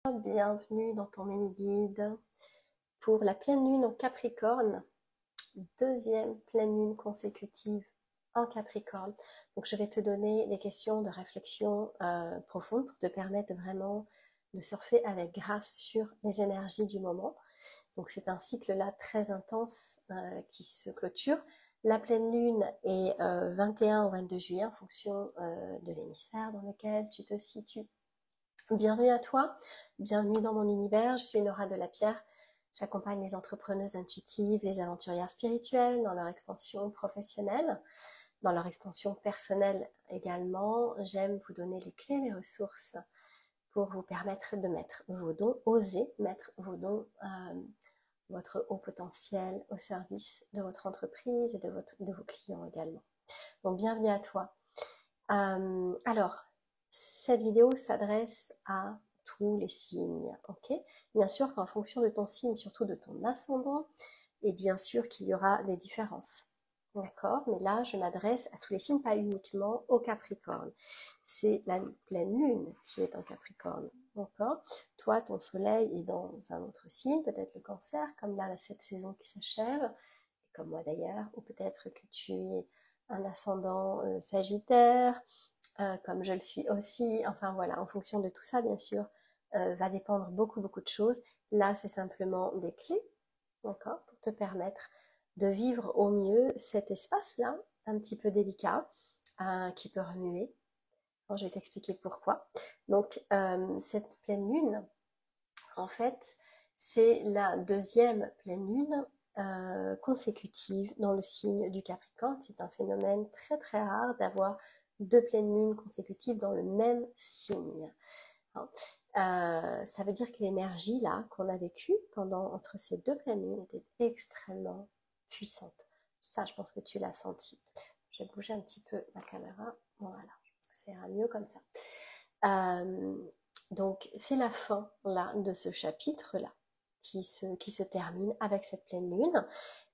Bienvenue dans ton mini-guide pour la pleine lune en Capricorne, deuxième pleine lune consécutive en Capricorne. Donc je vais te donner des questions de réflexion profonde pour te permettre vraiment de surfer avec grâce sur les énergies du moment. Donc c'est un cycle là très intense qui se clôture. La pleine lune est 21 au 22 juillet en fonction de l'hémisphère dans lequel tu te situes. Bienvenue à toi, bienvenue dans mon univers, je suis Nora Delapierre. J'accompagne les entrepreneuses intuitives, les aventurières spirituelles dans leur expansion professionnelle, dans leur expansion personnelle également. J'aime vous donner les clés, les ressources pour vous permettre de mettre vos dons, oser mettre vos dons, votre haut potentiel au service de votre entreprise et de vos clients également. Donc bienvenue à toi. Alors, cette vidéo s'adresse à tous les signes, ok? Bien sûr qu'en fonction de ton signe, surtout de ton ascendant, et bien sûr qu'il y aura des différences, d'accord? Mais là, je m'adresse à tous les signes, pas uniquement au Capricorne. C'est la pleine lune qui est en Capricorne, d'accord? Toi, ton soleil est dans un autre signe, peut-être le Cancer, comme là, cette saison qui s'achève, comme moi d'ailleurs, ou peut-être que tu es un ascendant Sagittaire, comme je le suis aussi, enfin voilà, en fonction de tout ça, bien sûr, va dépendre beaucoup de choses. Là, c'est simplement des clés, d'accord, pour te permettre de vivre au mieux cet espace-là, un petit peu délicat, qui peut remuer. Alors, je vais t'expliquer pourquoi. Donc, cette pleine lune, en fait, c'est la deuxième pleine lune consécutive dans le signe du Capricorne. C'est un phénomène très très rare d'avoir deux pleines lunes consécutives dans le même signe. Ça veut dire que l'énergie là qu'on a vécue entre ces deux pleines lunes était extrêmement puissante. Ça, je pense que tu l'as senti. Je vais bouger un petit peu ma caméra. Voilà, je pense que ça ira mieux comme ça. Donc, c'est la fin là de ce chapitre-là qui se termine avec cette pleine lune.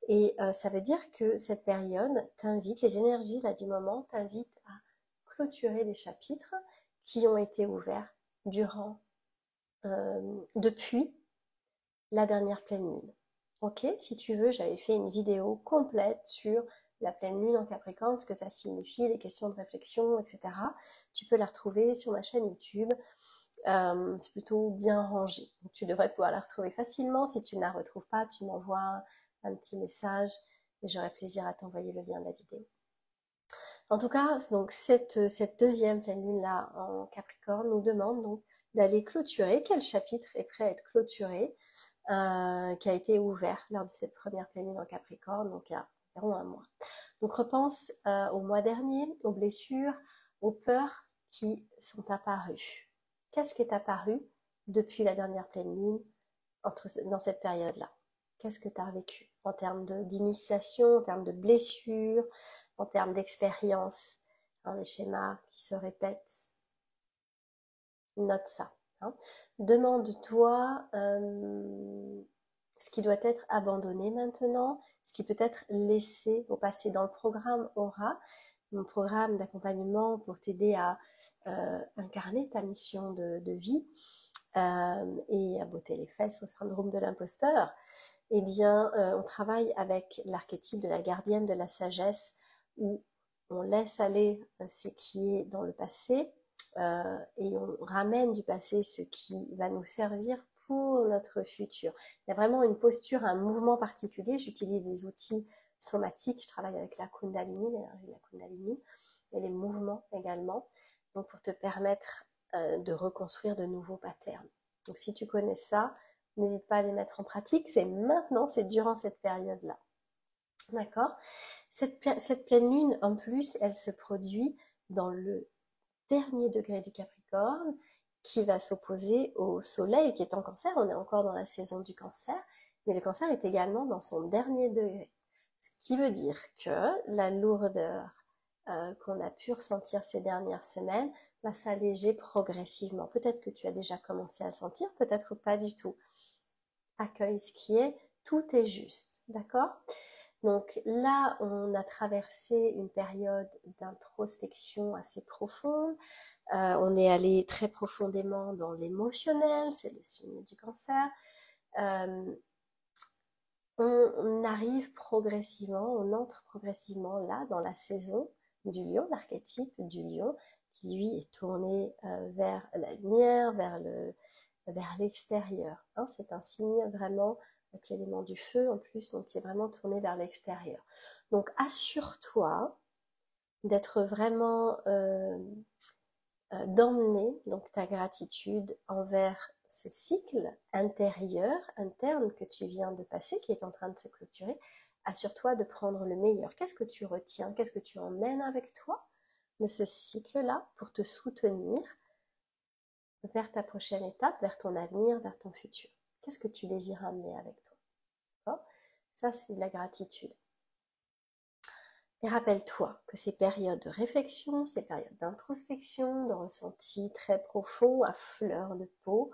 Et ça veut dire que cette période t'invite, les énergies là du moment t'invitent à clôturer les chapitres qui ont été ouverts depuis la dernière pleine lune. Ok, si tu veux, j'avais fait une vidéo complète sur la pleine lune en Capricorne, ce que ça signifie, les questions de réflexion, etc. Tu peux la retrouver sur ma chaîne YouTube. C'est plutôt bien rangé. Donc, tu devrais pouvoir la retrouver facilement. Si tu ne la retrouves pas, tu m'envoies un petit message et j'aurai plaisir à t'envoyer le lien de la vidéo. En tout cas, donc cette deuxième pleine lune là en Capricorne nous demande donc d'aller clôturer. Quel chapitre est prêt à être clôturé, qui a été ouvert lors de cette première pleine lune en Capricorne, donc il y a environ un mois. Donc repense au mois dernier, aux blessures, aux peurs qui sont apparues. Qu'est-ce qui est apparu depuis la dernière pleine lune dans cette période-là? Qu'est-ce que tu as vécu en termes d'initiation, en termes de blessures, en termes d'expérience, des schémas qui se répètent? Note ça. Demande-toi ce qui doit être abandonné maintenant, ce qui peut être laissé au passé. Dans le programme Aura, mon programme d'accompagnement pour t'aider à incarner ta mission de vie et à botter les fesses au syndrome de l'imposteur, eh bien, on travaille avec l'archétype de la gardienne de la sagesse, où on laisse aller ce qui est dans le passé et on ramène du passé ce qui va nous servir pour notre futur. Il y a vraiment une posture, un mouvement particulier. J'utilise des outils somatiques, je travaille avec la Kundalini, l'énergie de la Kundalini, et les mouvements également, donc pour te permettre de reconstruire de nouveaux patterns. Donc si tu connais ça, n'hésite pas à les mettre en pratique, c'est maintenant, c'est durant cette période-là. D'accord? Cette pleine lune, en plus, elle se produit dans le dernier degré du Capricorne, qui va s'opposer au soleil qui est en Cancer. On est encore dans la saison du Cancer, mais le Cancer est également dans son dernier degré. Ce qui veut dire que la lourdeur qu'on a pu ressentir ces dernières semaines va s'alléger progressivement. Peut-être que tu as déjà commencé à le sentir, peut-être pas du tout. Accueille ce qui est, tout est juste, d'accord? Donc là, on a traversé une période d'introspection assez profonde, On est allé très profondément dans l'émotionnel, c'est le signe du cancer. On arrive progressivement, on entre progressivement là dans la saison du lion, l'archétype du lion, qui lui est tourné vers la lumière, vers l'extérieur. Hein, c'est un signe vraiment avec l'élément du feu en plus, donc qui est vraiment tourné vers l'extérieur. Donc assure-toi d'être vraiment d'emmener donc ta gratitude envers ce cycle intérieur, interne que tu viens de passer, qui est en train de se clôturer. Assure-toi de prendre le meilleur. Qu'est-ce que tu retiens? Qu'est-ce que tu emmènes avec toi de ce cycle-là pour te soutenir vers ta prochaine étape, vers ton avenir, vers ton futur? Qu'est-ce que tu désires amener avec toi? D'accord? Ça, c'est de la gratitude. Et rappelle-toi que ces périodes de réflexion, ces périodes d'introspection, de ressenti très profond, à fleur de peau,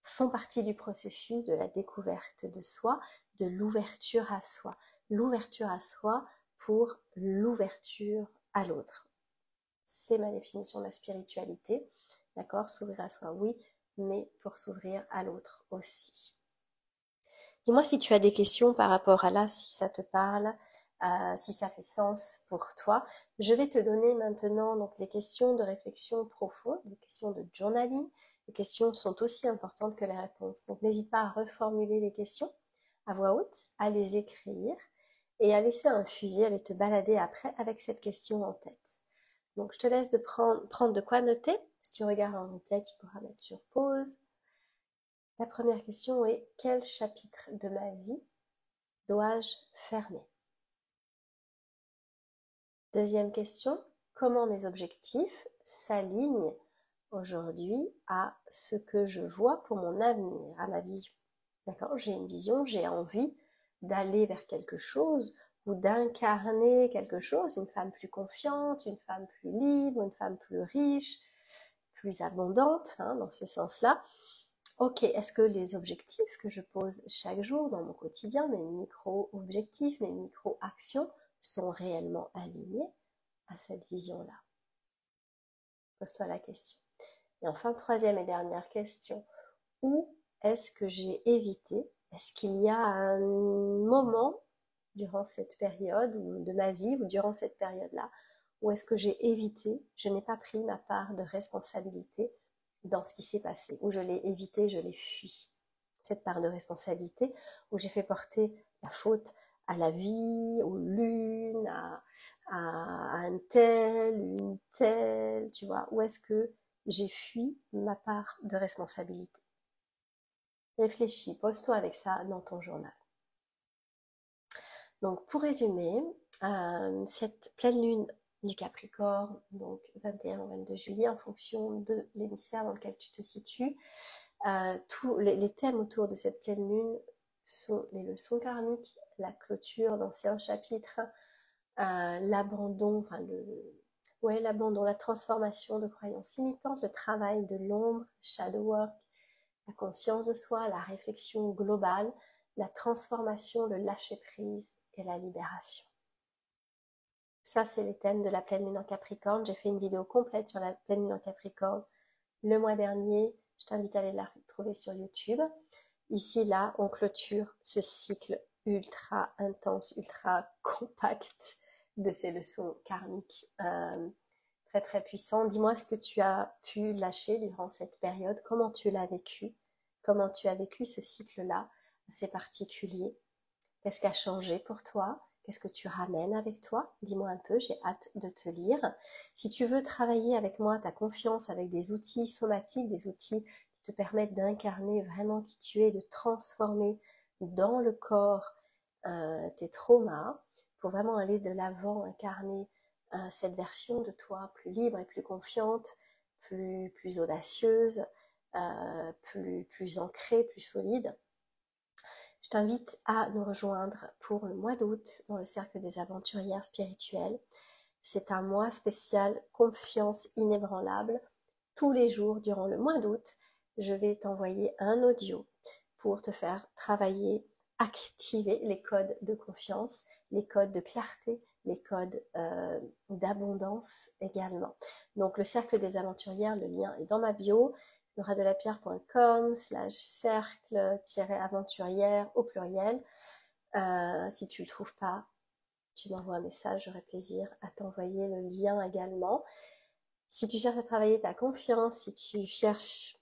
font partie du processus de la découverte de soi, de l'ouverture à soi. L'ouverture à soi pour l'ouverture à l'autre. C'est ma définition de la spiritualité. D'accord? S'ouvrir à soi, oui, mais pour s'ouvrir à l'autre aussi. Dis-moi si tu as des questions par rapport à là, si ça te parle, si ça fait sens pour toi. Je vais te donner maintenant donc les questions de réflexion profonde, les questions de journaling. Les questions sont aussi importantes que les réponses. Donc n'hésite pas à reformuler les questions à voix haute, à les écrire et à laisser infuser, à aller te balader après avec cette question en tête. Donc je te laisse de prendre de quoi noter. Si tu regardes en replay, tu pourras mettre sur pause. La première question est: quel chapitre de ma vie dois-je fermer? Deuxième question: comment mes objectifs s'alignent aujourd'hui à ce que je vois pour mon avenir, à ma vision? D'accord? J'ai une vision, j'ai envie d'aller vers quelque chose ou d'incarner quelque chose, une femme plus confiante, une femme plus libre, une femme plus riche, plus abondante, hein, dans ce sens-là. Ok, est-ce que les objectifs que je pose chaque jour dans mon quotidien, mes micro-objectifs, mes micro-actions, sont réellement alignés à cette vision-là? Pose-toi la question. Et enfin, troisième et dernière question: où est-ce que j'ai évité? Est-ce qu'il y a un moment durant cette période de ma vie ou durant cette période-là où est-ce que j'ai évité, je n'ai pas pris ma part de responsabilité dans ce qui s'est passé, où je l'ai évité, je l'ai fui? Cette part de responsabilité où j'ai fait porter la faute à la vie, aux lunes, à un tel, une telle, tu vois, où est-ce que j'ai fui ma part de responsabilité? Réfléchis, pose-toi avec ça dans ton journal. Donc pour résumer, cette pleine lune du Capricorne, donc 21 au 22 juillet, en fonction de l'hémisphère dans lequel tu te situes, tous les thèmes autour de cette pleine lune sont les leçons karmiques, la clôture d'anciens chapitres, l'abandon, l'abandon, la transformation de croyances limitantes, le travail de l'ombre, shadow work, la conscience de soi, la réflexion globale, la transformation, le lâcher-prise et la libération. Ça, c'est les thèmes de la pleine lune en Capricorne. J'ai fait une vidéo complète sur la pleine lune en Capricorne le mois dernier. Je t'invite à aller la retrouver sur YouTube. Ici, là, on clôture ce cycle ultra intense, ultra compact de ces leçons karmiques très très puissants. Dis-moi ce que tu as pu lâcher durant cette période, comment tu l'as vécu, comment tu as vécu ce cycle-là assez particulier. Qu'est-ce qui a changé pour toi? Qu'est-ce que tu ramènes avec toi? Dis-moi un peu, j'ai hâte de te lire. Si tu veux travailler avec moi ta confiance avec des outils somatiques, des outils qui te permettent d'incarner vraiment qui tu es, de transformer dans le corps tes traumas, pour vraiment aller de l'avant, incarner cette version de toi plus libre et plus confiante, plus audacieuse, plus ancrée, plus solide. Je t'invite à nous rejoindre pour le mois d'août dans le cercle des aventurières spirituelles. C'est un mois spécial confiance inébranlable. Tous les jours durant le mois d'août, je vais t'envoyer un audio pour te faire travailler, activer les codes de confiance, les codes de clarté, les codes d'abondance également. Donc le cercle des aventurières, le lien est dans ma bio, noradelaperre.com/cercle-aventurière au pluriel. Si tu le trouves pas, tu m'envoies un message, j'aurai plaisir à t'envoyer le lien également. Si tu cherches à travailler ta confiance, si tu cherches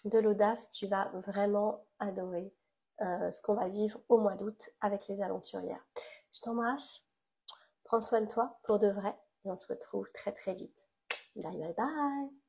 de l'audace, tu vas vraiment adorer ce qu'on va vivre au mois d'août avec les aventurières. Je t'embrasse, prends soin de toi pour de vrai et on se retrouve très très vite. Bye bye bye.